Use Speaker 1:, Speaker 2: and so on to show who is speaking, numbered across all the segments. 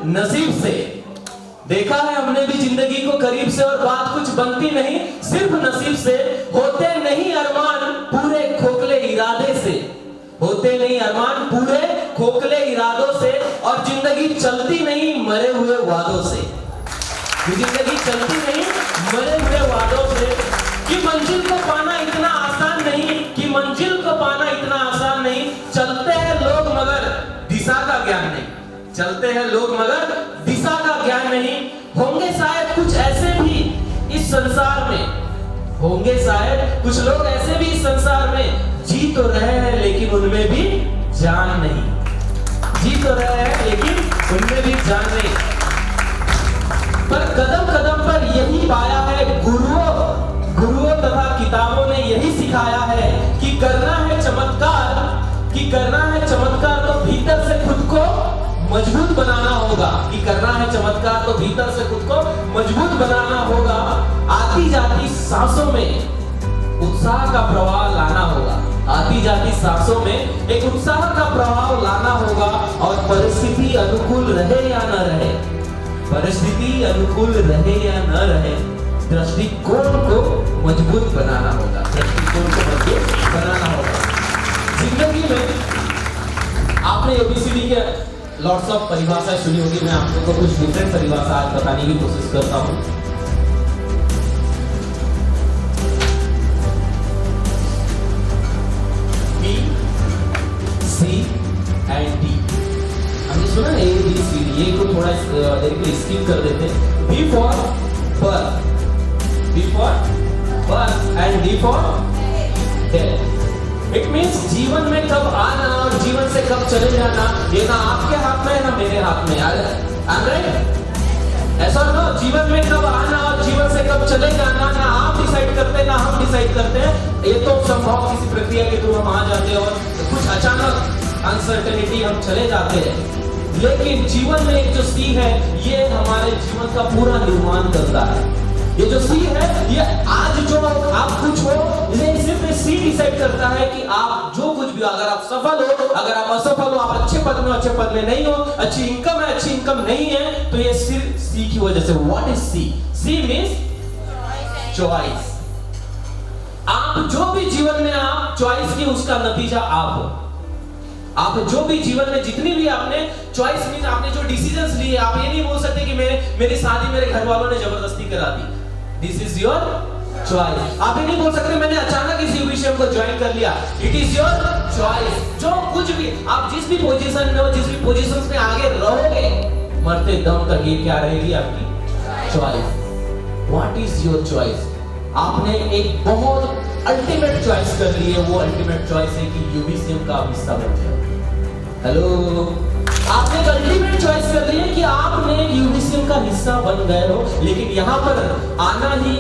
Speaker 1: नसीब से। देखा है हमने भी जिंदगी को करीब से और बात कुछ बनती नहीं सिर्फ नसीब से। होते नहीं अरमान पूरे खोखले इरादे से, होते नहीं अरमान पूरे खोखले इरादों से, और जिंदगी चलती नहीं मरे हुए वादों से। जिंदगी चलती नहीं मरे हुए वादों से। कि मंजिल को पाना इतना आसान नहीं, कि मंजिल को पाना इतना आसान नहीं। चलते हैं लोग मगर दिशा का ज्ञान नहीं, चलते हैं लोग मगर दिशा का ज्ञान नहीं। होंगे शायद कुछ ऐसे भी इस संसार में, होंगे शायद कुछ लोग ऐसे भी इस संसार में, जी तो रहे हैं लेकिन उनमें भी जान नहीं। जी तो रहे हैं लेकिन उनमें भी जान नहीं। पर कदम कदम पर यही पाया है गुरुओं तथा किताबों ने यही सिखाया है कि करना है चमत्कार, कि करना है चमत्कार तो भीतर से खुद को मजबूत बनाना होगा। कि करना है चमत्कार तो भीतर से खुद को मजबूत बनाना होगा। आती जाती सांसों में उत्साह का प्रवाह लाना होगा। आती जाती सांसों में एक उत्साह का प्रभाव लाना होगा। और परिस्थिति अनुकूल रहे या न रहे, परिस्थिति अनुकूल रहे या न रहे, दृष्टिकोण को मजबूत बनाना होगा। दृष्टिकोण को मजबूत बनाना होगा। जिंदगी में आपने एबीसीडी के लॉट्स ऑफ परिभाषाएं सुनी होगी। मैं आप लोगों को कुछ डिफरेंट परिभाषा आज बताने की कोशिश करता हूं। B, C and D. हमने सुना ए बी सी डी, ये को थोड़ा देर के लिए स्किप कर देते हैं। B for birth, B for birth and D for death. It means जीवन में कब आना और जीवन से कब चले जाना ये ना आपके हाथ में है ना मेरे हाथ में। ऐसा ना, जीवन में कब आना और जीवन से कब चले जाना ना आप डिसाइड करते ना हम डिसाइड करते हैं। ये तो संभव किसी प्रक्रिया के थ्रू हम आ जाते हैं और कुछ अचानक अनसर्टेनिटी हम चले जाते हैं। लेकिन जीवन में एक जो सी है ये हमारे जीवन का पूरा निर्माण करता है। ये जो सी है ये आज जो आप कुछ हो, ये सिर्फ सी डिसाइड करता है कि आप जो कुछ भी, अगर आप सफल हो, अगर आप असफल हो, आप अच्छे पद में अच्छे पद में नहीं हो, अच्छी इनकम है अच्छी इनकम नहीं है, तो ये सिर्फ सी की वजह से। What is C? C means choice. आप जो भी जीवन में आप चॉइस की उसका नतीजा आप हो। आप जो भी जीवन में जितनी भी आपने चॉइस मीन आपने जो डिसीजंस लिए, आप ये नहीं बोल सकते कि मेरी शादी मेरे घर वालों ने जबरदस्ती करा दी। This is your choice. आप ये नहीं बोल सकते मैंने अचानक इस यूबीसीएम को ज्वाइन कर लिया। It is your choice. जो कुछ भी आप जिस भी पोजीशन में हो, जिस भी पोजीशंस में आगे रहोगे, मरते दम तक ये क्या रहेगी? आपकी choice. What is your choice? आपने एक बहुत अल्टीमेट चॉइस कर ली है। वो अल्टीमेट चॉइस है कि यूबीसीएम का हिस्सा बन जाए। हेलो, आपने एक अल्टीमेट चॉइस कर ली है कि आपने यूबीसीएम का हिस्सा बन गए हो। लेकिन यहाँ पर आना ही,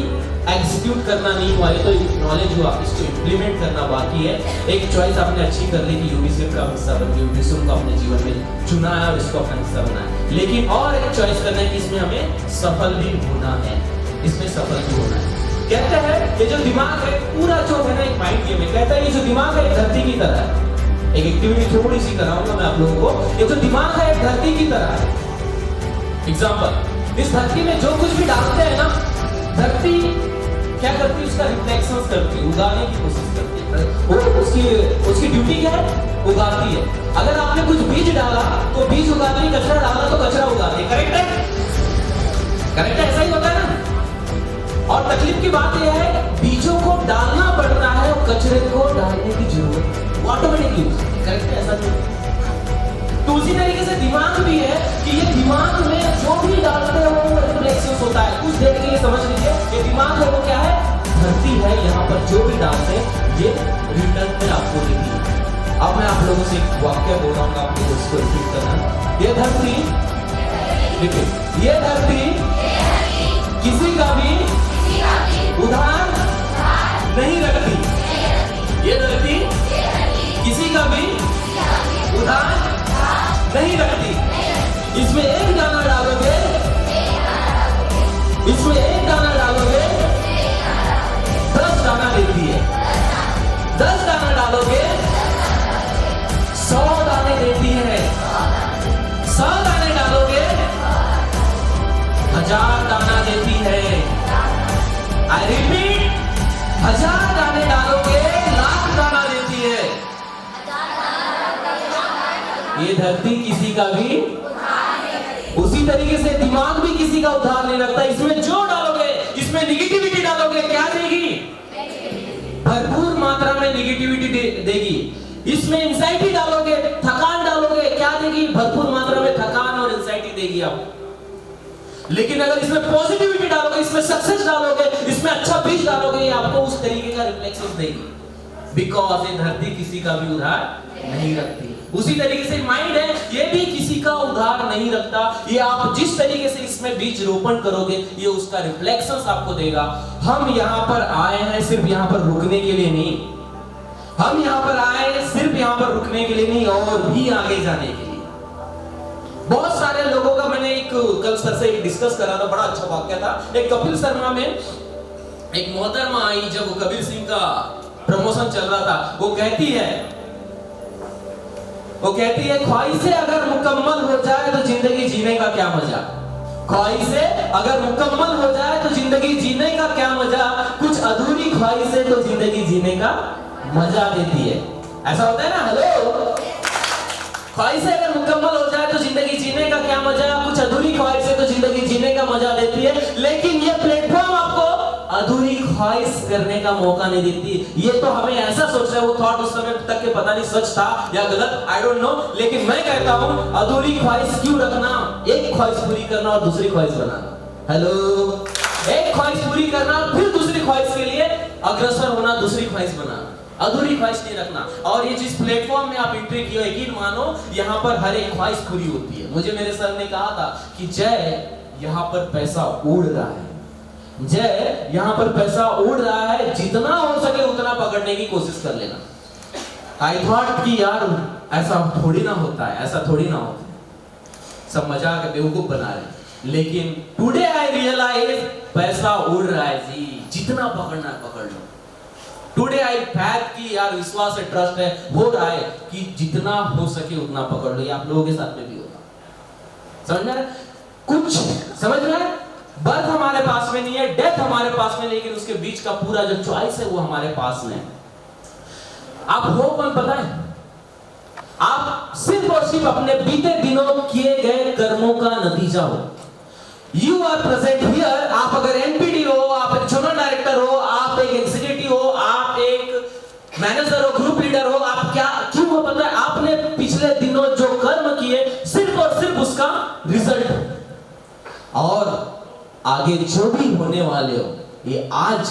Speaker 1: एग्जीक्यूट करना नहीं हुआ है, तो नॉलेज हुआ, इसको इंप्लीमेंट करना बाकी है। एक चॉइस आपने अच्छी कर ली कि यूबीसीएम का हिस्सा बन गए, यूबीसीएम को अपने जीवन में चुना है और इसको अपना हिस्सा बनाया। लेकिन और एक चॉइस करना है कि इसमें हमें सफल भी होना है, इसमें सफल भी होना है। कहते हैं ये जो दिमाग है पूरा जो है ना एक माइंड गेम है। कहता है ये जो दिमाग है धरती की तरह है। एक एक्टिविटी थोड़ी सी कराऊंगा मैं आप लोगों को। ये जो दिमाग है धरती की तरह है। एग्जांपल, इस धरती में जो कुछ भी डालते हैं ना, धरती क्या करती है? उसका रिफ्लेक्शंस करती है, उगाने की कोशिश करती है। वो उसकी ड्यूटी क्या है? उगाती है। अगर आपने कुछ बीज डाला तो बीज उगाती है, कचरा डाला तो कचरा उगाती है। करेक्ट है? करेक्ट है? ऐसा ही होता है ना। और तकलीफ की बात यह है बीजों को डालना पड़ता है और कचरे को डालने की जरूरत है ऑटोमेटिकली। करेक्ट है? ऐसा नहीं। तो उसी तरीके से दिमाग भी है कि ये दिमाग में जो भी डालते हैं वो रिफ्लेक्शंस होता है। कुछ देर के लिए समझ लीजिए, ये दिमाग है वो क्या है? धरती है। यहाँ पर जो भी डालते हैं ये रिटर्न में आपको देती है। अब मैं आप लोगों से एक वाक्य बोल रहा हूँ, आपको उसको रिपीट करना। ये धरती, देखिए, ये धरती किसी का भी उधार नहीं रखती। ये धरती किसी का भी उधार नहीं रखती। इसमें एक दाना डालोगे, इसमें एक दाना डालोगे 10 दाना देती है। 10 दाना डालोगे 100 दाने देती है। 100 दाने डालोगे 1000 दाना देती है। आई रिपीट, 1000 दाने डालोगे 1,00,000 दाना देती है। ये धरती किसी का भी, उसी तरीके से दिमाग भी किसी का उधार नहीं रखता। इसमें जो डालोगे, इसमें निगेटिविटी डालोगे, क्या देगी? भरपूर मात्रा में निगेटिविटी देगी। इसमें एंजाइटी डालोगे, थकान डालोगे, क्या देगी? भरपूर मात्रा में थकान और एंजाइटी देगी आपको। लेकिन अगर इसमें पॉजिटिविटी डालोगे, इसमें सक्सेस डालोगे, इसमें अच्छा बीज डालोगे, ये आपको उस तरीके का रिफ्लेक्शन देगी। बिकॉज ये धरती किसी का भी उधार नहीं रखती। उसी तरीके से माइंड है, ये भी किसी का उधार नहीं रखता। ये आप जिस तरीके से इसमें बीज रोपण करोगे, ये उसका रिफ्लेक्शंस आपको देगा। हम यहाँ पर आए हैं सिर्फ यहाँ पर रुकने के लिए नहीं, हम यहाँ पर आए हैं सिर्फ यहाँ पर रुकने के लिए नहीं, और भी आगे जाने के लिए। बहुत सारे लोगों का मैंने एक कल सर से डिस्कस करा था, बड़ा अच्छा वाक्य था। एक कपिल शर्मा में एक मोहतरमा आई, जब वो कबीर सिंह का प्रमोशन चल रहा था, वो कहती है ख्वाहिशें अगर मुकम्मल हो जाए तो जिंदगी जीने का क्या मजा। ख्वाहिशें अगर मुकम्मल हो जाए तो जिंदगी जीने का क्या मजा। कुछ अधूरी ख्वाहिशें तो जिंदगी जीने का मजा देती है। ऐसा होता है ना, हेलो। ख्वाहिशें अगर मुकम्मल हो जाए तो जिंदगी जीने का क्या मजा, कुछ अधूरी ख्वाहिशें तो जिंदगी जीने का मजा देती है। लेकिन ये प्लेटफॉर्म आपको अधूरी ख्वाहिश करने का मौका नहीं देती। ये तो हमें ऐसा सोच रहे, वो थॉट उस समय तक के पता नहीं सच था या गलत, आई डोंट नो। लेकिन मैं कहता हूं, अधूरी ख्वाहिश क्यों रखना? एक ख्वाहिश पूरी करना और दूसरी ख्वाहिश बनाना। हेलो, एक ख्वाहिश पूरी करना, फिर दूसरी ख्वाहिश के लिए अग्रसर होना, दूसरी ख्वाहिश बनाना। अधूरी ख्वाहिश नहीं रखना। और ये जिस प्लेटफॉर्म में आप एंट्री किए, यकीन मानो यहाँ पर हर एक ख्वाहिश पूरी होती है। मुझे मेरे सर ने कहा था कि जय, यहाँ पर पैसा उड़ रहा है, जय यहाँ पर पैसा उड़ रहा है, जितना हो सके उतना पकड़ने की कोशिश कर लेना। आई थॉट कि यार ऐसा थोड़ी ना होता है, ऐसा थोड़ी ना होता है, सब मजाक है, बेवकूफ बना रहे। लेकिन टुडे आई रियलाइज पैसा उड़ रहा है जी, जितना पकड़ना है पकड़ लो। टुडे आई फैक्ट कि यार विश्वास है, ट्रस्ट है, हो रहा है कि जितना हो सके उतना पकड़ लो। ये आप लोगों के साथ में भी होगा। समझ में कुछ समझ में? बर्थ हमारे पास में नहीं है, डेथ हमारे पास में, लेकिन उसके बीच का पूरा जो चॉइस है वो हमारे पास में है। आप हो कौन पता है? आप सिर्फ और सिर्फ अपने बीते दिनों किए गए कर्मों का नतीजा हो। You are present here. आप अगर एनपीडी हो, आप एक जोनल डायरेक्टर हो, आप एक एग्जीक्यूटिव हो, आप एक मैनेजर हो, ग्रुप लीडर हो, आप क्या क्यों हो पता है? आपने पिछले दिनों जो कर्म किए, सिर्फ और सिर्फ उसका रिजल्ट। और आगे जो भी होने वाले हो, ये आज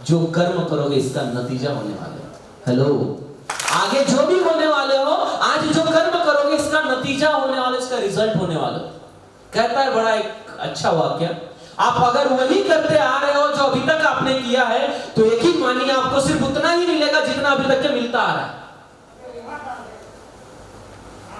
Speaker 1: जो कर्म करोगे इसका नतीजा होने वाले हो। हेलो, आगे जो भी होने वाले हो, आज जो कर्म करोगे इसका नतीजा होने वाला, इसका रिजल्ट होने वाला। कहता है बड़ा एक अच्छा वाक्य, आप अगर वही करते आ रहे हो जो अभी तक आपने किया है, तो यकीन मानिए आपको सिर्फ उतना ही मिलेगा जितना अभी तक के मिलता आ रहा है।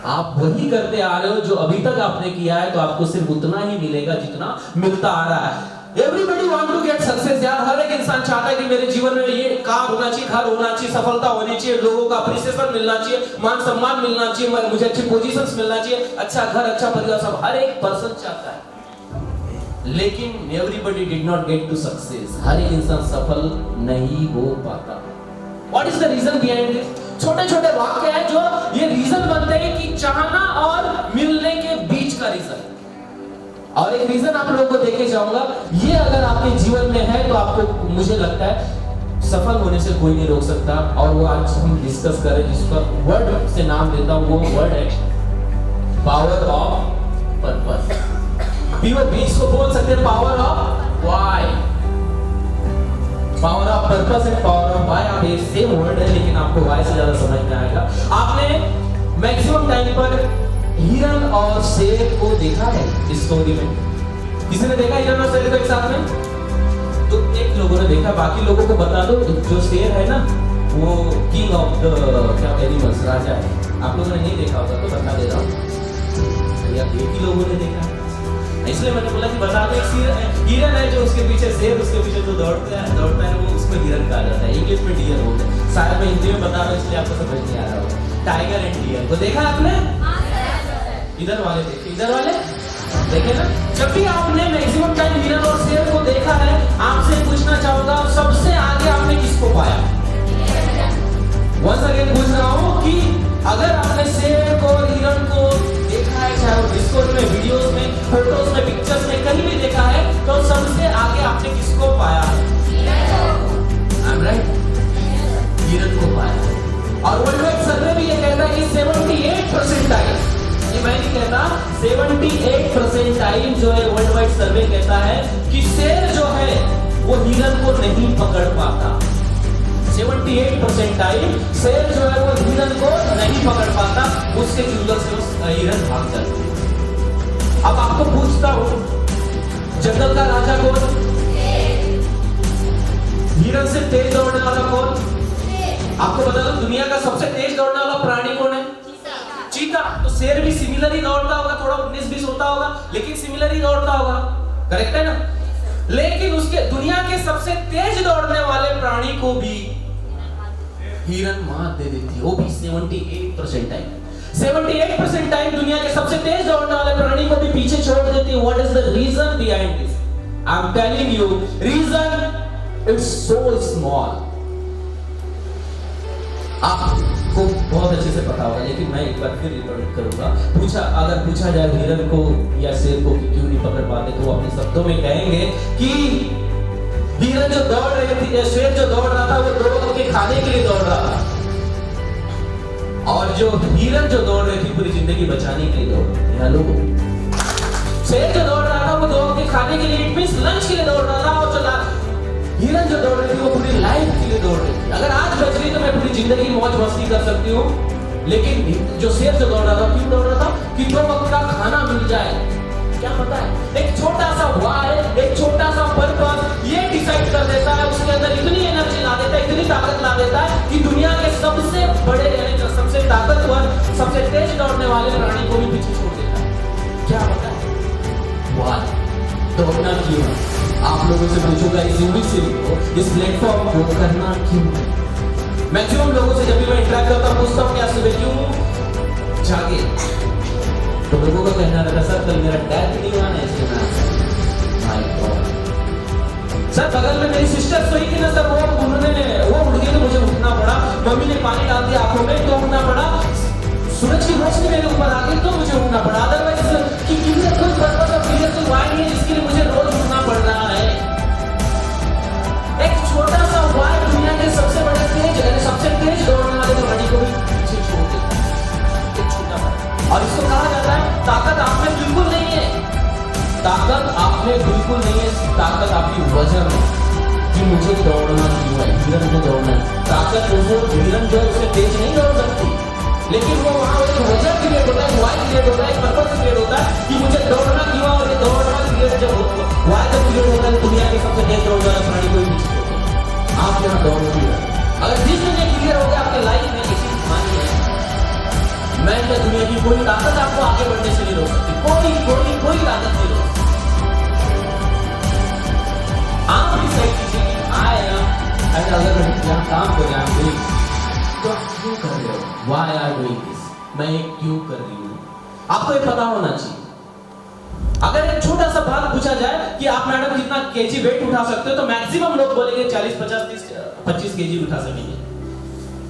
Speaker 1: आप वही करते आ रहे हो जो अभी तक आपने किया है, तो आपको सिर्फ उतना ही मिलेगा जितना मिलता आ रहा है। Everybody want to get success यार, हर एक इंसान चाहता है कि मेरे जीवन में ये कार होना चाहिए, घर होना चाहिए, सफलता होनी चाहिए, लोगों का अप्रिसिएशन मिलना चाहिए, मान सम्मान मिलना चाहिए, मुझे अच्छी पोजीशंस मिलना चाहिए, अच्छा घर, अच्छा परिवार, सब हर एक पर्सन चाहता है। लेकिन everybody did not get to success, हर एक इंसान सफल नहीं हो पाता। What is the reason behind this? छोटे छोटे वाक्य हैं जो ये रीजन बनते हैं कि चाहना और मिलने के बीच का रीजन। और एक रीजन आप लोगों को देके जाऊंगा, ये अगर आपके जीवन में है तो आपको, मुझे लगता है सफल होने से कोई नहीं रोक सकता। और वो आज हम डिस्कस करें, जिसका वर्ड से नाम देता हूं, वो वर्ड है पावर ऑफ पर्पस। इसको बोल सकते हैं power of why, power of purpose and power of why. आप ये सेम वर्ड है, लेकिन आपको व्हाई से ज्यादा समझ में आएगा। आपने मैक्सिमम टाइम पर हिरन और शेर को देखा है इस स्टोरी में? किसी ने देखा हिरन और शेर को एक साथ में? तो एक लोगों ने देखा, बाकी लोगों को बता दो, जो शेर है ना वो किंग ऑफ द क्या एनिमल्स, राजा है। आप लोगों ने नहीं देखा होगा तो बता दे रहा हूँ, या एक ही लोगों ने देखा, इसलिए मैंने बोला कि बता दो। एक हिरन है जो उसके पीछे शेर, उसके पीछे जो दौड़ता है वो उसको हिरन कहा जाता है। इंग्लिश में डियर बोलते हैं, शायद मैं हिंदी में बता रहा हूँ इसलिए आपको समझ नहीं आ रहा होगा। टाइगर एंड डियर को देखा आपने? इधर वाले देखिए, इधर वाले देखे ना, जब भी आपने मैक्सिमम टाइम हिरन और शेर को देखा है, आपसे पूछना चाहूंगा सबसे आगे आपने किसको पाया? वंस अगेन पूछ रहा हूं कि अगर आपने शेर को और हिरन को देखा है, चाहे वो डिस्कोर्स में, वीडियोस में, फोटोज में, पिक्चर्स में कहीं भी देखा है, तो सबसे आगे आपने किसको पाया है? I'm right? हिरन को पाया। और वर्ल्ड वाइड सर्वे भी ये कहता है कि 78% टाइम, ये मैं नहीं कहता, 78% टाइम जो है वर्ल्ड वाइड सर्वे कहता है कि शेर जो है वो हिरन को नहीं पकड़ पाता। 78% टाइम शेर जो है वो हिरन को नहीं पकड़ पाता, उसके चुंगल से वो हिरन भाग जाता है। अब आपको पूछता हूं, जंगल का राजा कौन? हिरन से तेज दौड़ने वाला कौन? आपको बता दो, दुनिया का सबसे तेज दौड़ने वाला प्राणी कौन है? चीता। तो शेर भी सिमिलर ही दौड़ता होगा, थोड़ा 19-20 होता होगा, लेकिन सिमिलर ही दौड़ता होगा, करेक्ट है ना? लेकिन उसके दुनिया के सबसे तेज दौड़ने वाले प्राणी को भी हिरन मात दे देती है, वो भी 78% टाइम। 78% टाइम दुनिया के सबसे तेज दौड़ने वाले प्राणी को भी पीछे छोड़ देती है। What is the reason behind this? I am telling you, reason it's so small. आपको बहुत अच्छे से पता होगा, लेकिन मैं एक बार फिर रिकॉर्ड करूंगा। अगर पूछा जाए हिरन को या शेर को कि क्यों नहीं पकड़ पाते, तो वो अपने शब्दों में कहेंगे कि हिरन जो दौड़ रही थी, शेर जो दौड़ रहा था, वो दौड़ के खाने के लिए दौड़ रहा था, और जो हिरन जो दौड़ रही थी पूरी जिंदगी बचाने के लिए दौड़ रही थी। हेलो, शेर जो दौड़ रहा था वो दौड़ के खाने के लिए, इट मींस लंच के लिए दौड़ रहा था, और जो हिरन जो दौड़ रही थी वो पूरी लाइफ के लिए दौड़ रही थी। अगर आज बच रही तो मैं पूरी जिंदगी मौज मस्ती कर सकती हूँ, लेकिन जो शेर जो दौड़ रहा था, क्यों दौड़ रहा था? कि 2 वक्त का खाना मिल जाए। क्या पता है, एक छोटा सा वाई, एक छोटा सा पर्पस ये डिसाइड कर देता है, उसके अंदर इतनी एनर्जी ला देता है, इतनी ताकत ला देता है कि दुनिया के सबसे बड़े, यानी सबसे ताकतवर, सबसे तेज दौड़ने वाले प्राणी को भी पीछे छोड़ देता है। क्या पता है? वाई दौड़ना क्यों है? आप लोगों से पूछूंगा, इस यूनिवर्सिटी को, इस प्लेटफॉर्म को करना क्यों है? मैक्सिमम लोगों से जब भी मैं इंटरेक्ट करता हूं, पूछता हूं क्या सुबह क्यों जागे, तो लोगों का कहना रहता सर कल मेरा डेथ नहीं हुआ ना, इसलिए मैं माय गॉड। सर बगल में मेरी सिस्टर सोई थी ना सर, वो उठ गई तो मुझे उठना पड़ा, मम्मी ने पानी डाल दिया आंखों में तो उठना पड़ा, सूरज की रोशनी मेरे ऊपर आ गई तो मुझे उठना पड़ा। अदरवाइज कि क्लियर कोई पर्पस और क्लियर कोई वाई नहीं है जिसके लिए मुझे रोज उठना पड़ रहा है। एक छोटा सा वाई दुनिया के सबसे बड़े तेज, यानी सबसे तेज दौड़ने वाले प्राणी को भी पीछे छोड़ देता है, एक छोटा सा। और इसको कहा जाता है ताकत आप में बिल्कुल नहीं है, ताकत आप में बिल्कुल नहीं है, ताकत आपकी वजन है कि मुझे दौड़ना क्यों है, हिरन को दौड़ना है। ताकत वो हिरन जो है उससे तेज नहीं दौड़ सकती, लेकिन वो वहां एक वजह क्रिएट होता है, वाई क्रिएट होता है, एक पर्पस क्रिएट होता है कि मुझे दौड़ना क्यों है। और ये दौड़ना क्रिएट जब वाई जब क्रिएट होता है, दुनिया के सबसे तेज दौड़ने वाला प्राणी कोई पीछे छोड़ देता है। आप यहाँ दौड़ती है, अगर जिस दिन ये क्लियर हो गया आपके लाइफ में, किसी मानिए मैं क्या, दुनिया की कोई ताकत आपको आगे बढ़ने से नहीं रोक सकती, कोई ताकत नहीं रोक सकती। आप डिसाइड कीजिए कि आई एम, अगर मैं यहाँ काम कर रहा हूँ तो आप क्यों कर रहे हो? Why are you doing this? मैं ये क्यों कर रही हूँ? आपको ये पता होना चाहिए। अगर एक छोटा सा बात पूछा जाए कि आप मैडम कितना केजी वेट उठा सकते हो, तो मैक्सिमम लोग बोलेंगे 40, 50, 30, 25 केजी उठा सकेंगे।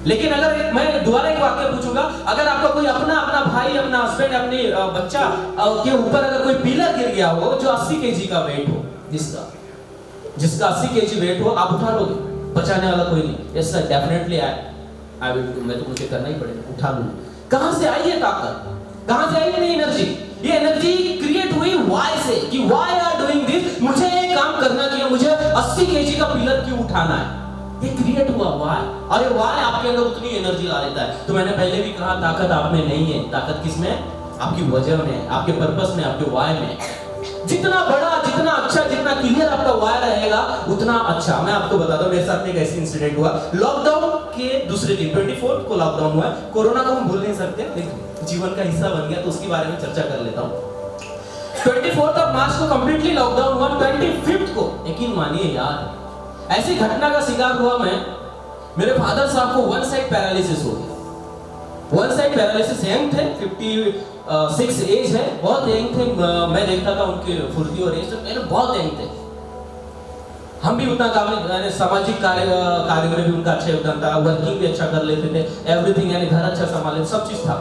Speaker 1: लेकिन अगर मैं दोबारा एक वाक्य पूछूंगा, अगर आपका कोई अपना भाई, अपना हस्बैंड, अपने बच्चा के ऊपर अगर कोई पिलर गिर गया हो जो 80 केजी का वेट हो, जिसका 80 केजी वेट हो, आप उठा लोगे? बचाने वाला कोई नहीं। Yes sir, definitely I will do, मैं तो मुझे करना ही पड़ेगा, उठा लूंगा। कहां से आई है ताकत? कहां से आई है एनर्जी? ये एनर्जी क्रिएट हुई वाई से, कि वाई आर डूइंग दिस, मुझे ये काम करना चाहिए, मुझे 80 केजी का पिलर क्यों उठाना है, ये क्रिएट हुआ वाई। और ये वाई आपके अंदर उतनी एनर्जी ला देता है। तो मैंने पहले भी कहा ताकत आप में नहीं है, ताकत किस में? आपकी वजह में, आपके पर्पस में, आपके वाई में। जितना बड़ा, जितना अच्छा, जितना क्लियर आपका वाई रहेगा उतना अच्छा। मैं आपको बता दूं, मेरे साथ में एक ऐसी इंसिडेंट हुआ लॉकडाउन के दूसरे दिन, 24 को लॉकडाउन हुआ। कोरोना को हम भूल नहीं सकते, एक जीवन का हिस्सा बन गया, तो उसके बारे में चर्चा कर लेता हूं। 24 मार्च को कंप्लीटली लॉकडाउन हुआ। 25 को यकीन मानिए यार, ऐसी घटना का शिकार हुआ मैं, मेरे फादर साहब को वन साइड पैरालिसिस हो गया। वन साइड पैरालिसिस, यंग थे, 6 एज है, बहुत यंग थे। मैं देखता था उनकी फुर्ती और एज, तो बहुत यंग थे। हम भी उतना काम, सामाजिक कार्य में भी उनका अच्छा योगदान था, वर्किंग भी अच्छा कर लेते थे, एवरीथिंग, यानी घर अच्छा संभाले, सब चीज था।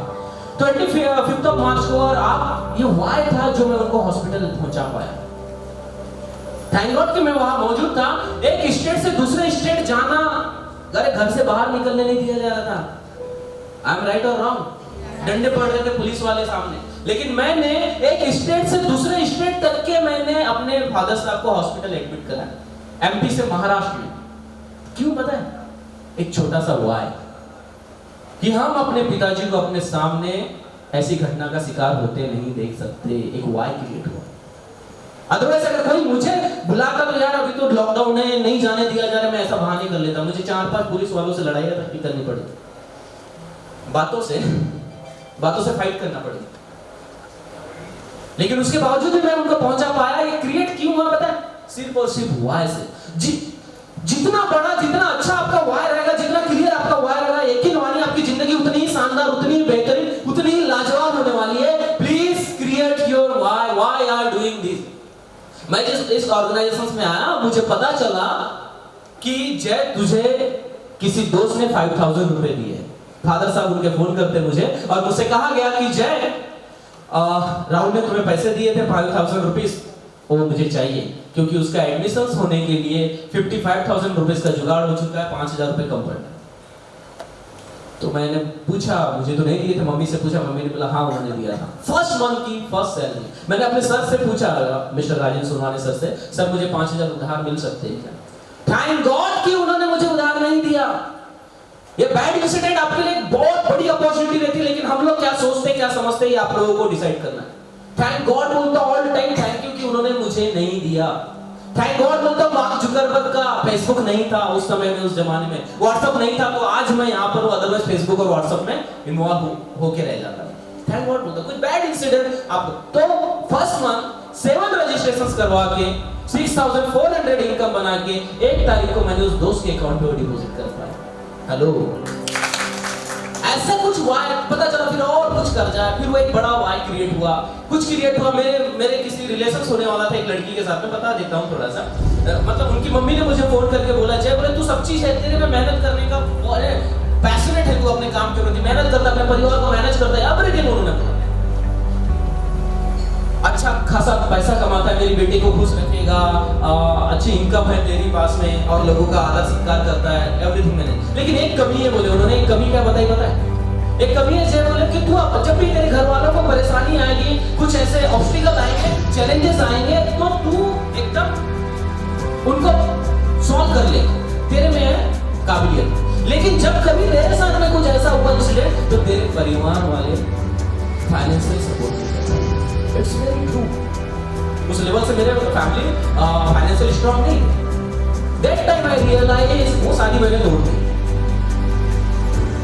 Speaker 1: 25 मार्च को, और आप ये वाई था जो मैं उनको हॉस्पिटल पहुंचा पाया। थैंक गॉड कि मैं वहां मौजूद था। एक स्टेट से दूसरे स्टेट जाना, अरे घर से बाहर निकलने नहीं दिया जा रहा था। आई एम राइट और रॉन्ग? डंडे पड़ रहे थे पुलिस वाले सामने, लेकिन मैंने एक स्टेट से दूसरे स्टेट तक के मैंने अपने फादर साहब को हॉस्पिटल एडमिट कराया, एमपी से महाराष्ट्र में। क्यों पता है? एक छोटा सा वाई, कि हम अपने पिताजी को अपने सामने ऐसी घटना का शिकार होते नहीं देख सकते। एक वाई क्रिएट हुआ। अदरवाइज अगर कोई मुझे बुलाता तो यार अभी तो लॉकडाउन है, नहीं जाने दिया जा रहा, मैं ऐसा बहाने कर लेता। मुझे 4-5 पुलिस वालों से लड़ाई करनी पड़ी, बातों से फाइट करना पड़ी, लेकिन उसके बावजूद भी मैं उनको पहुंचा पाया। ये क्रिएट क्यों हुआ पता है? सिर्फ और सिर्फ वाई से। जितना बड़ा, जितना अच्छा आपका वाई रहेगा, जितना क्लियर आपका वाई रहेगा, यकीन मानिए आपकी जिंदगी उतनी ही शानदार, उतनी ही बेहतरीन, उतनी ही लाजवाब होने वाली है। Please create your why. Why are doing this? मैं जिस इस ऑर्गेनाइजेशन में आया, मुझे पता चला कि जय तुझे किसी दोस्त ने 5000 रुपए दिए। फादर साहब उनके फोन करते मुझे और मुझसे कहा गया कि जय राहुल ने तुम्हें पैसे दिए थे 5000 रुपीज, वो मुझे चाहिए, क्योंकि उसका एडमिशन होने के लिए 55,000 रुपीज का जुगाड़ हो चुका है, 5000 रुपए कम पड़ रहा। तो मैंने पूछा, मुझे तो नहीं दिए थे, मम्मी से पूछा, मम्मी ने बोला हाँ उन्होंने दिया था। फर्स्ट मंथ की फर्स्ट सैलरी। मैंने अपने सर से पूछा, मिस्टर राजेंद्र सोनवाने सर से, सर मुझे 5000 उधार मिल सकते हैं क्या? थैंक गॉड कि उन्होंने मुझे उधार नहीं दिया। ये बैड इंसिडेंट आपके लिए एक बहुत बड़ी अपॉर्चुनिटी रहती है, लेकिन हम लोग क्या सोचते, क्या समझते हैं, आप लोगों को डिसाइड करना है। थैंक गॉड बोलता ऑल टाइम थैंक यू कि उन्होंने मुझे नहीं दिया। थैंक गॉड बोलता मार्क जुकरबर्ग का फेसबुक नहीं था उस समय में, उस जमाने में व्हाट्सएप नहीं था, तो आज मैं यहाँ पर हूँ, अदरवाइज फेसबुक और व्हाट्सएप में इन्वॉल्व होके रह जाता। थैंक गॉड बोलता। कुछ बैड इंसिडेंट आप तो फर्स्ट मंथ 7 रजिस्ट्रेशंस करवा के 6400 इनकम बना के 1 तारीख को मैंने उस दोस्त के अकाउंट में डिपॉजिट कर पाया। हेलो, ऐसा कुछ वाई पता चला, फिर और कुछ कर जाए, फिर वो एक बड़ा वाई क्रिएट हुआ। कुछ क्रिएट हुआ, मेरे किसी रिलेशन होने वाला था एक लड़की के साथ में, बता देता हूँ थोड़ा सा। मतलब उनकी मम्मी ने मुझे फोन करके बोला, जय बोले तू सब चीज है, तेरे में मेहनत करने का पैशनेट है, तू अपने काम के प्रति मेहनत करता, अपने परिवार को मैनेज करता है, एवरीथिंग उन्होंने बोला। अच्छा खासा पैसा कमाता है, मेरी बेटी को खुश रखेगा, अच्छी इनकम है तेरी पास में, और लोगों का आदर सत्कार करता है, एवरीथिंग मैंने। लेकिन एक कमी है बोले उन्होंने। एक कमी क्या बताई पता है? एक कमी है जय बोले कि तू जब भी तेरे घर वालों को परेशानी आएगी, कुछ ऐसे ऑब्स्टिकल आएंगे, चैलेंजेस आएंगे, तो तू एकदम उनको सॉल्व कर ले, तेरे में है काबिलियत। लेकिन जब कभी तेरे साथ में कुछ ऐसा हुआ इंसिडेंट, तो तेरे परिवार वाले फाइनेंशियल सपोर्ट नहीं करते। It's very true. उस लेवल से मेरे फैमिली फाइनेंशियल स्ट्रांग नहीं। दैट टाइम आई रियलाइज वो शादी मैंने तोड़ दी।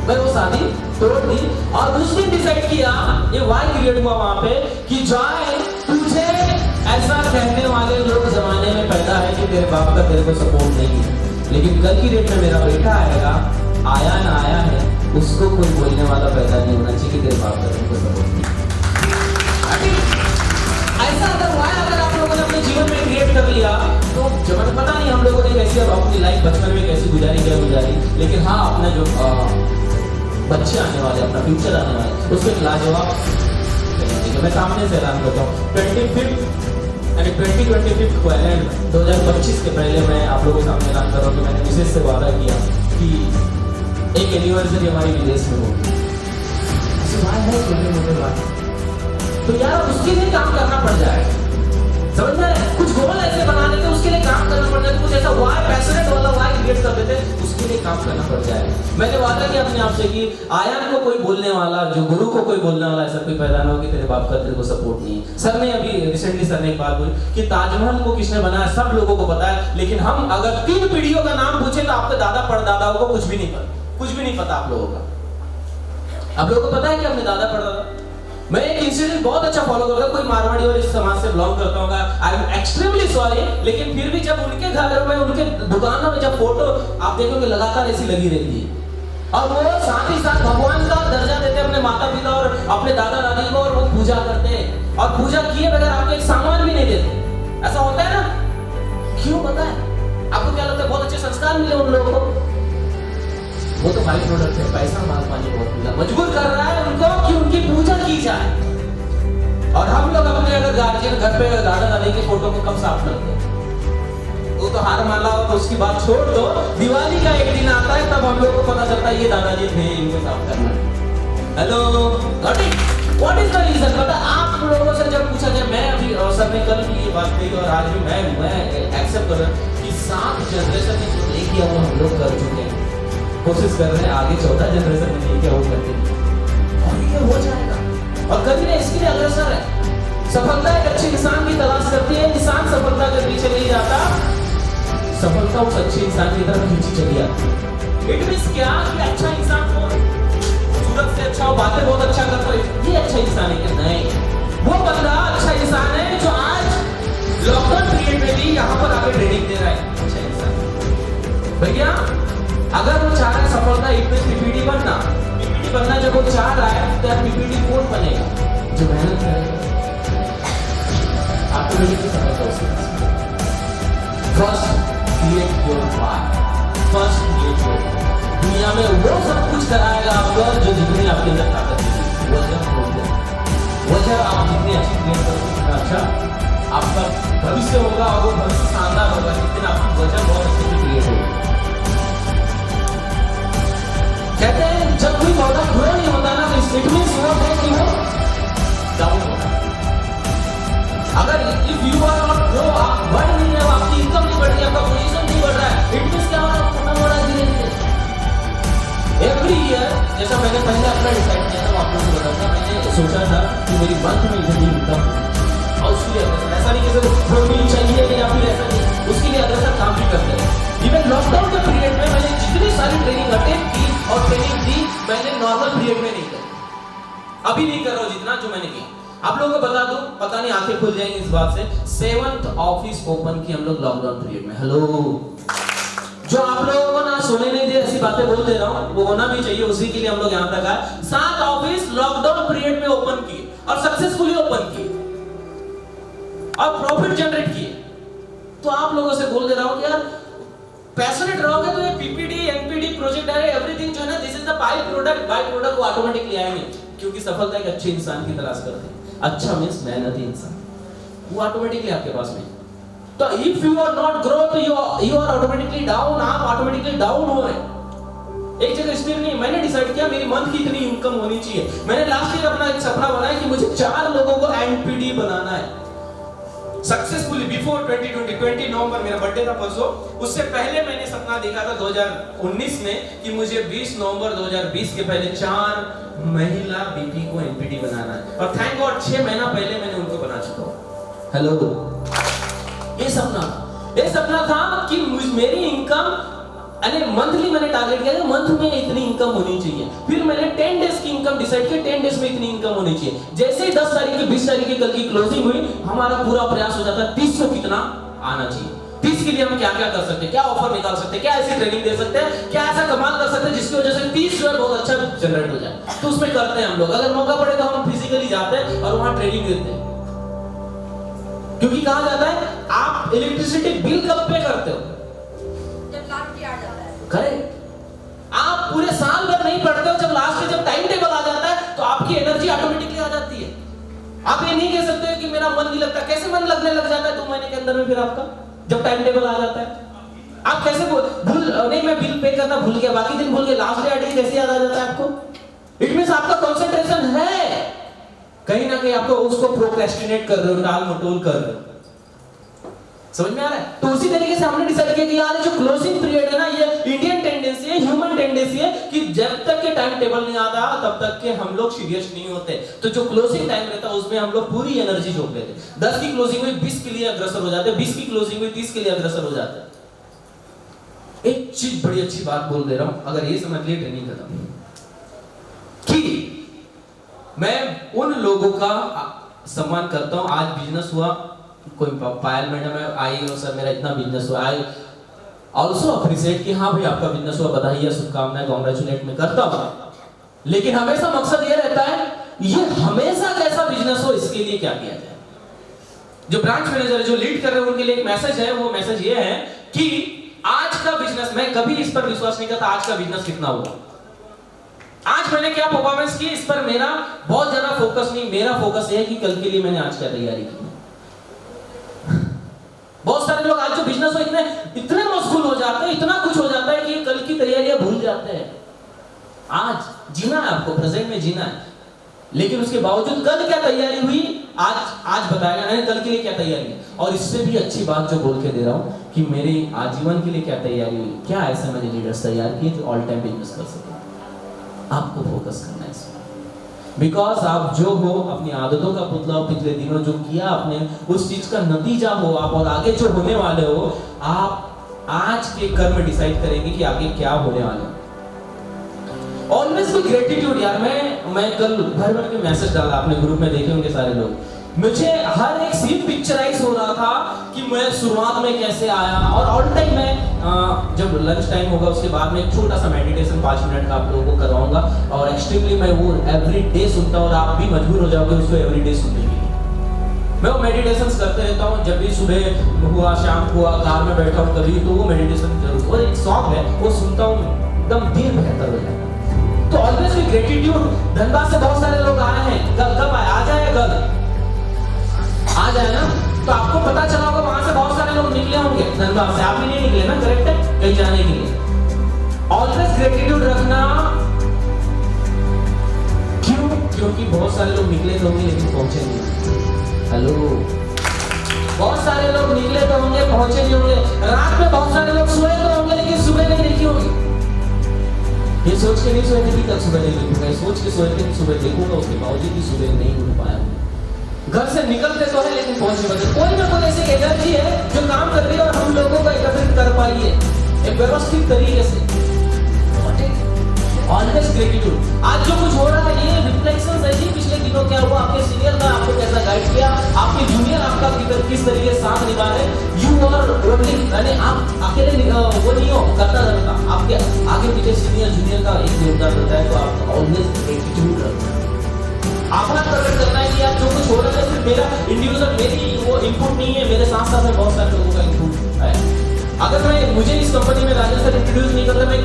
Speaker 1: मैं वो शादी तोड़ दी और उस दिन डिसाइड किया, ये वाई क्रिएट हुआ वहां पे कि जाए तुझे ऐसा कहने वाले लोग जमाने में पैदा है कि तेरे बाप का तेरे को सपोर्ट नहीं है, लेकिन कल की डेट में मेरा बेटा आएगा, आया ना आया है, उसको कोई बोलने वाला पैदा नहीं होना चाहिए कि तेरे बाप का तेरे को सपोर्ट नहीं। ऐसा अगर आप लोगों ने अपने जीवन में क्रिएट कर लिया, तो जब मुझे पता नहीं हम लोगों ने कैसी अपनी लाइफ बचपन में कैसी गुजारी, लेकिन हाँ अपने जो बच्चे आने वाले, अपना फ्यूचर आने वाले, उसमें लाजवाब मैं सामने से ऐलान करता हूँ। 2025 को 2025 के पहले मैं आप लोगों के सामने ऐलान कर रहा हूँ कि मैंने विशेष से वादा किया कि एक एनिवर्सरी हमारी विदेश में होगी। ऐसी बात है, छोटे मोटे बात, तो यार उसके लिए काम करना पड़ जाएगा, समझ में? कुछ गोल ऐसे बना लेते, उसके लिए काम करना पड़ जाएगा। कुछ ऐसा वाई पैशनेट वाला वाई क्रिएट कर देते, उसके लिए काम करना पड़ जाएगा। मैंने वादा किया अपने आप से कि आयान को कोई बोलने वाला, जो गुरु को कोई बोलने वाला ऐसा कोई पैदा ना हो कि तेरे बाप का तेरे को सपोर्ट नहीं है। सर ने अभी रिसेंटली सर ने एक बात बोली कि ताजमहल को किसने बनाया सब लोगों को पता है, लेकिन हम अगर 3 पीढ़ियों का नाम पूछे तो आपके दादा परदादाओं को कुछ भी नहीं पता आप लोगों का। आप लोगों को पता है कि अपने दादा परदादा। मैं एक इंसिडेंट बहुत अच्छा फॉलो करता हूँ, कोई मारवाड़ी और इस समाज से बिलोंग करता होगा, आई एम एक्सट्रीमली सॉरी, लेकिन फिर भी जब उनके घर में, उनके दुकानों में जब फोटो आप देखोगे लगातार ऐसी लगी रहती है, और वो साथ ही साथ भगवान का दर्जा देते अपने माता पिता और अपने दादा दादी को, और वो पूजा करते हैं और पूजा किए बगैर आपको एक सामान भी नहीं देते। ऐसा होता है ना? क्यों पता है? आपको क्या लगता है? बहुत अच्छे संस्कार मिले उन लोगों को। वो तो बाई प्रोडक्ट है, पैसा माल पानी बहुत मिला, मजबूर कर रहा है उनको कि उनकी पूजा की जाए। और हम लोग अपने अगर गार्जियन घर पे दादा दादी की फोटो को कब साफ करते हैं? वो तो हार माला हो तो उसकी बात छोड़ दो, दिवाली का एक दिन आता है तब हम लोग को पता चलता है ये दादाजी थे, इनको साफ करना। Hello, what is the reason? पता आप लोगों से जब पूछा जाए, मैं अभी सर ने कल भी ये बात कही और आज भी मैं एक्सेप्ट कर रहा हूं कि 7 जनरेशन ने जो नहीं किया वो हम लोग कर चुके हैं, कोशिश कर रहे हैं आगे 14 जनरेशन में नहीं किया वो करते हैं और ये हो जाएगा। और कभी ना इसके लिए अग्रसर है। सफलता एक अच्छे इंसान की तलाश करती है, इंसान सफलता के पीछे नहीं जाता, सफलता उस अच्छे इंसान की तरफ खींची चली आती। इट मींस क्या कि अच्छा इंसान कौन है? सूरत से अच्छा हो, बातें बहुत अच्छा करता है, ये अच्छा इंसान है क्या? नहीं, वो बंदा अच्छा इंसान है जो आज लॉकडाउन पीरियड में भी यहाँ पर आके ट्रेनिंग दे रहा है। अच्छा इंसान भैया, अगर वो चाह रहा है सफलता पीपीटी बनना जब वो चाह रहा है तो पीपीटी कौन बनेगा? जो मेहनत करेगा, ऑटोमेटिकली सफलता उसके। First create your why, first create your why. दुनिया में वो सब कुछ कराएगा आपको जो जितनी आपके अंदर ताकत है। वजह खोल दो, वजह आप जितनी अच्छी क्रिएट करोगे उतना अच्छा आपका भविष्य होगा और वो भविष्य शानदार होगा, लेकिन आपकी वजह बहुत अच्छी से क्रिएट होगी। कहते हैं जब कोई पौधा ग्रो नहीं होता ना तो इट मींस वो है कि वो डाउन होता है। अगर if you are not grow, आप बढ़ नहीं है, आपकी इनकम नहीं बढ़ रही, आपका पोजीशन नहीं बढ़ रहा है, इट मींस क्या हो रहा है? खत्म हो रहा है धीरे धीरे। एवरी ईयर, जैसा मैंने पहले अपना डिसाइड किया था, आप लोगों को बताऊंगा, मैंने सोचा था कि मेरी मंथ में इतनी इनकम और उसके लिए ऐसा नहीं कि सिर्फ प्रोटीन चाहिए या फिर ऐसा नहीं, उसके लिए अग्रसर काम भी करते हैं। इवन लॉकडाउन के पीरियड में मैंने जितनी सारी ट्रेनिंग अटेंड की और ट्रेनिंग दी, मैंने नॉर्मल पीरियड में नहीं करी। अभी नहीं कर रहा हूं जितना जो मैंने किया। आप लोगों को बता दूं, पता नहीं आंखें खुल जाएंगी इस बात से, 7th ऑफिस ओपन की हम लोग लॉकडाउन पीरियड में। हेलो, जो आप लोगों को ना सोने नहीं दे ऐसी बातें बोल दे रहा हूं, वो होना भी चाहिए, उसी के लिए हम लोग यहां तक आए। 7 ऑफिस लॉकडाउन पीरियड में ओपन किए और सक्सेसफुली ओपन किए और प्रॉफिट जनरेट किए। तो आप लोगों से बोल दे रहा हूं कि यार पैशनेट रहोगे तो ये PPD, NPD, project direct everything जो है ना, this is the by product वो ऑटोमेटिकली आएंगे, क्योंकि सफलता एक अच्छे इंसान की तलाश करते हैं। अच्छा मींस मेहनती इंसान, वो ऑटोमेटिकली आपके पास में। तो if you are not grow तो यू आर ऑटोमेटिकली डाउन, आप ऑटोमेटिकली डाउन हो रहे हैं। एक जगह स्थिर नहीं। मैंने डिसाइड किया मेरी मंथ की इतनी इनकम होनी चाहिए। मैंने लास्ट ईयर अपना एक सपना बनाया कि मुझे 4 लोगों को एनपीडी बनाना है सक्सेसफुली बिफोर 2020 नवंबर मेरा बर्थडे था परसों। उससे पहले मैंने सपना देखा था 2019 में कि मुझे 20 नवंबर 2020 के पहले 4 महिला बीपी को एनपीडी बनाना है, और थैंक गॉड 6 महीना पहले मैंने उनको बना चुका हूं। हेलो, ये सपना था कि मेरी इनकम, अरे मंथली मैंने टारगेट किया था, मंथ में इतनी इनकम होनी चाहिए। फिर मैंने 10 डेज की इनकम डिसाइड किया, 10 डेज में इतनी इनकम होनी चाहिए। जैसे ही 10 तारीख की 20 तारीख की कल की क्लोजिंग हुई, हमारा पूरा प्रयास हो जाता है 30 को कितना आना चाहिए। 30 के लिए हम क्या क्या कर सकते हैं, क्या ऑफर निकाल सकते हैं, क्या ऐसी ट्रेनिंग दे सकते हैं, क्या ऐसा कमाल कर सकते हैं जिसकी वजह से 30 जो है बहुत अच्छा जनरेट हो जाए। तो उसमें करते हैं हम लोग। अगर मौका पड़े तो हम फिजिकली जाते हैं और वहां ट्रेनिंग देते हैं, क्योंकि कहा जाता है आप इलेक्ट्रिसिटी बिल कब पे करते हो? करेक्ट। आप पूरे साल भर नहीं पढ़ते हो, जब लास्ट में जब टाइम टेबल आ जाता है तो आपकी एनर्जी ऑटोमेटिकली आ जाती है। आप ये नहीं कह सकते कि मेरा मन नहीं लगता। कैसे मन लगने लग जाता है 2 महीने के अंदर में फिर आपका, जब टाइम टेबल आ जाता है? आप कैसे भूल नहीं, मैं बिल पे करना भूल गया, बाकी दिन भूल गया, लास्ट डे आईडी कैसे याद आ जाता है आपको? इट मींस आपका कंसंट्रेशन है, कहीं ना कहीं आपको उसको प्रोक्रेस्टिनेट कर रहे हो, टाल मटोल कर रहे हो। समझ में आ रहा है? तो उसी तरीके से हमने डिसाइड किया कि यार जो क्लोजिंग पीरियड है ना, ये इंडियन टेंडेंसी है, ह्यूमन टेंडेंसी है कि जब तक के टाइम टेबल नहीं आता तब तक के हम लोग सीरियस नहीं होते। तो जो क्लोजिंग टाइम रहता है उसमें हम लोग पूरी एनर्जी झोंक देते। 10 की क्लोजिंग हुई 20 के लिए अग्रसर हो जाते हैं, 20 की क्लोजिंग हुई 30 के लिए अग्रसर हो जाते हैं। एक चीज बड़ी अच्छी बात बोल दे रहा हूं, अगर ये समझ लिए ट्रेनिंग खत्म, कि मैं उन लोगों का सम्मान करता हूं। आज बिजनेस हुआ, कोई पायल मैडम आई और सर मेरा इतना बिजनेस हुआ, आई ऑल्सो अप्रिशिएट कि हाँ भाई आपका बिजनेस हुआ, बधाई, शुभकामनाएं, कांग्रेचुलेट मैं करता हूं। लेकिन हमेशा मकसद ये रहता है ये हमेशा कैसा बिजनेस बिजनेस हो, इसके लिए क्या किया जाए। जो ब्रांच मैनेजर जो लीड कर रहे हैं उनके लिए एक मैसेज है, वो मैसेज ये है कि आज का बिजनेस, मैं कभी इस पर विश्वास नहीं करता आज का बिजनेस कितना हुआ, आज मैंने क्या परफॉर्मेंस की, इस पर मेरा बहुत ज्यादा फोकस नहीं। मेरा फोकस ये है कि कल के लिए मैंने आज क्या तैयारी की। बहुत सारे लोग आज जो बिजनेस हो इतने मशगूल हो जाते हैं, इतना कुछ हो जाता है कि कल की तैयारियां भूल जाते हैं। आज जीना है आपको, प्रेजेंट में जीना है, लेकिन उसके बावजूद कल क्या तैयारी हुई आज बताएगा नहीं, कल के लिए क्या तैयारी है। और इससे भी अच्छी बात जो बोल के दे रहा हूं कि मेरी आजीवन के लिए क्या तैयारी हुई, क्या ऐसे मैंने लीडर्स तैयार किए जो ऑल टाइम बिजनेस कर सके। आपको फोकस करना है इसमें, बिकॉज आप जो हो अपनी आदतों का पुतला हो, पिछले दिनों जो किया आपने उस चीज का नतीजा हो आप, और आगे जो होने वाले हो आप आज के कर्म डिसाइड करेंगे कि आगे क्या होने वाले। ऑलवेज बी ग्रेटिट्यूड यार। मैं कल भर भर के मैसेज डाला, आपने ग्रुप में देखे होंगे सारे लोग। मुझे हर एक सीन पिक्चराइज हो रहा था कि मैं शुरुआत में कैसे आया, और ऑल टाइम मैं जब लंच टाइम होगा उसके बाद में एक छोटा सा मेडिटेशन 5 मिनट का आप लोगों को करवाऊंगा, और एक्सट्रीमली मैं वो एवरी डे सुनता हूँ, और आप भी मजबूर हो जाओगे उसको एवरी डे सुनने के लिए। मैं वो मेडिटेशंस करते रहता हूँ, जब भी सुबह हुआ, शाम हुआ, कार में बैठा हूँ कभी, तो वो मेडिटेशन जरूर, और एक सॉन्ग है वो सुनता हूँ, एकदम दिल बेहतर हो जाता है। तो ऑलवेज बी ग्रेटिट्यूड। धनबाद से बहुत सारे लोग आए हैं, कब आए, आ जाए कल आ जाए ना, तो आपको पता चला होगा वहां से बहुत सारे लोग निकले होंगे धनबाद से, आप भी नहीं निकले ना, करेक्ट है, कहीं जाने के लिए। ऑलवेज ग्रेटिट्यूड रखना। क्यों? क्योंकि बहुत सारे लोग निकले तो होंगे लेकिन पहुंचे नहीं। हेलो, बहुत सारे लोग निकले तो होंगे पहुंचे नहीं होंगे। रात में बहुत सारे लोग सोए तो होंगे लेकिन सुबह नहीं देखी होगी। ये सोच के नहीं सोए थे कि कल सुबह नहीं देखूंगा, सोच के सोए थे कि सुबह देखूंगा, उसके बावजूद भी सुबह नहीं उठ पाया। घर से निकलते तो है लेकिन पहुंच नहीं पाते। कोई ना कोई ऐसी एनर्जी है जो काम कर रही है और हम लोगों को एकत्रित कर पाई है एक व्यवस्थित तरीके से। Always gratitude. आज जो कुछ हो रहा है ये रिफ्लेक्शंस है जी, पिछले दिनों क्या हुआ, आपके सीनियर ने आपको कैसा गाइड किया, आपके जूनियर आपका किस तरीके से साथ निभा रहे। यू आर रोलिंग, यानी आप अकेले वो नहीं हो करता रहता, आपके आगे पीछे सीनियर जूनियर का एक योगदान रहता है। तो आप ऑलवेज ग्रेटिट्यूड रखना, आभार प्रकट करना है कि यार जो कुछ हो रहा है सिर्फ मेरा इंडिविजुअल मेरी वो इनपुट नहीं है, मेरे साथ साथ में बहुत सारे लोगों का इनपुट है। अगर मैं मुझे इस कंपनी में राजेश सर इंट्रोड्यूस नहीं करता, मैं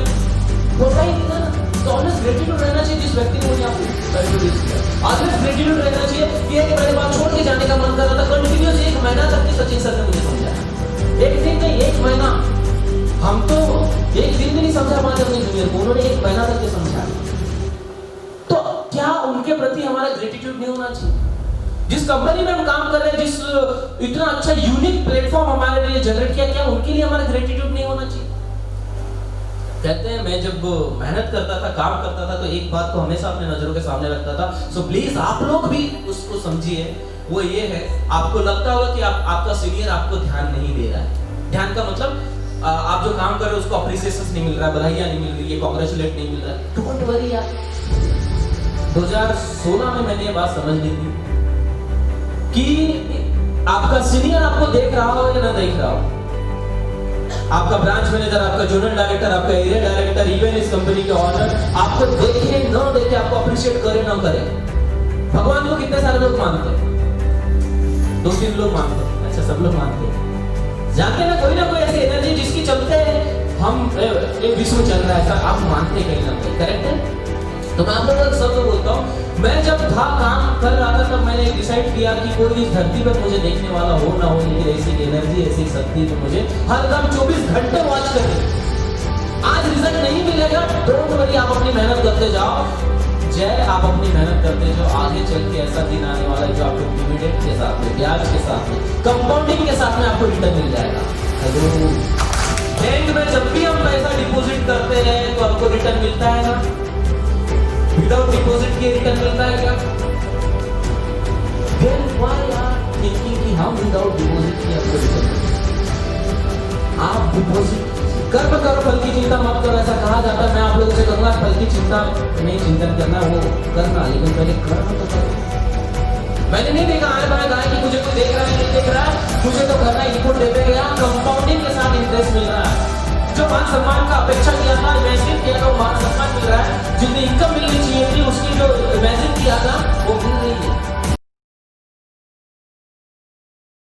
Speaker 1: होता ही नहीं। तो ऑलवेज ग्रेटिट्यूड रहना चाहिए जिस व्यक्ति ने मुझे आपको इंट्रोड्यूस किया। ऑलवेज ग्रेटिट्यूड रहना चाहिए कि एक पहले बार छोड़ के जाने का मन कर रहा था, कंटिन्यूअस 1 महीना तक की सचिन सर ने मुझे समझाया। एक दिन नहीं, 1 महीना। हम तो एक दिन भी नहीं समझा पाते अपने जूनियर को, उन्होंने 1 महीना तक के समझाया। तो क्या उनके प्रति हमारा ग्रेटिट्यूड नहीं होना चाहिए? जिस कंपनी में हम काम कर रहे हैं, जिस इतना अच्छा यूनिक प्लेटफॉर्म हमारे लिए जनरेट किया, क्या उनके लिए हमारा ग्रेटिट्यूड नहीं होना चाहिए? कहते हैं मैं जब मेहनत करता था, काम करता था, तो एक बात को हमेशा अपने नजरों के सामने रखता था। सो प्लीज आप लोग भी उसको समझिए, वो ये है, आपको लगता होगा कि आपका सीनियर आपको ध्यान नहीं दे रहा है। ध्यान का मतलब आप जो काम कर रहे हो उसको अप्रिसिएशन नहीं मिल रहा है, बधाइयां नहीं मिल रही है, कांग्रेचुलेट नहीं मिल रहा है। डोंट वरी यार। 2016 में मैंने ये बात समझ ली थी कि आपका सीनियर आपको देख रहा हो या ना देख रहा हो, आपका ब्रांच मैनेजर, आपका जोनल डायरेक्टर, आपका एरिया डायरेक्टर, इवन इस कंपनी के ऑनर आपको देखे न देखे, आपको अप्रिशिएट करे न करे, भगवान को कितने सारे लोग मानते हैं? 2-3 लोग मानते हैं। अच्छा, सब लोग मानते हैं। जानते हैं कोई ना कोई ऐसी एनर्जी जिसकी चलते हम एक विश्व चल रहा है, सर आप मानते कहीं ना कहीं, करेक्ट है? तो मैं आप लोगों को सब बोलता हूँ, मैं जब था काम कर रहा था तब मैंने डिसाइड किया कि कोई इस धरती पर मुझे देखने वाला हो ना हो, लेकिन ऐसी एनर्जी, ऐसी शक्ति जो मुझे हर दम 24 घंटे वॉच करे। आज रिजल्ट नहीं मिलेगा, डोंट वरी, आप अपनी मेहनत करते जाओ। जय, आप अपनी मेहनत करते जाओ, आगे चल के ऐसा दिन आने वाला है जो आपको डिविडेंड के साथ में, ब्याज के साथ में, कंपाउंडिंग के साथ में आपको रिटर्न मिल जाएगा। हेलो, बैंक में जब भी हम पैसा डिपॉजिट करते हैं तो आपको रिटर्न मिलता है ना? विदाउट डिपॉजिट के रिटर्न मिलता है क्या? Then why are thinking कि हम विदाउट डिपॉजिट के आपको रिटर्न? आप डिपॉजिट कर्म करो, फल की चिंता मत करो, ऐसा कहा जाता है। मैं आप लोगों से कहूंगा फल की चिंता नहीं, चिंतन करना वो करना, लेकिन पहले कर्म तो करो। मैंने नहीं देखा आए बाएं गाय कि मुझे कोई देख रहा है नहीं देख रहा है, मुझे तो करना, इनपुट देते गया, कंपाउंडिंग के साथ इंटरेस्ट मिल रहा है। जो मान सम्मान का अपेक्षा किया था, मैं सिर्फ किया था, मान सम्मान मिल रहा है। जितनी इनकम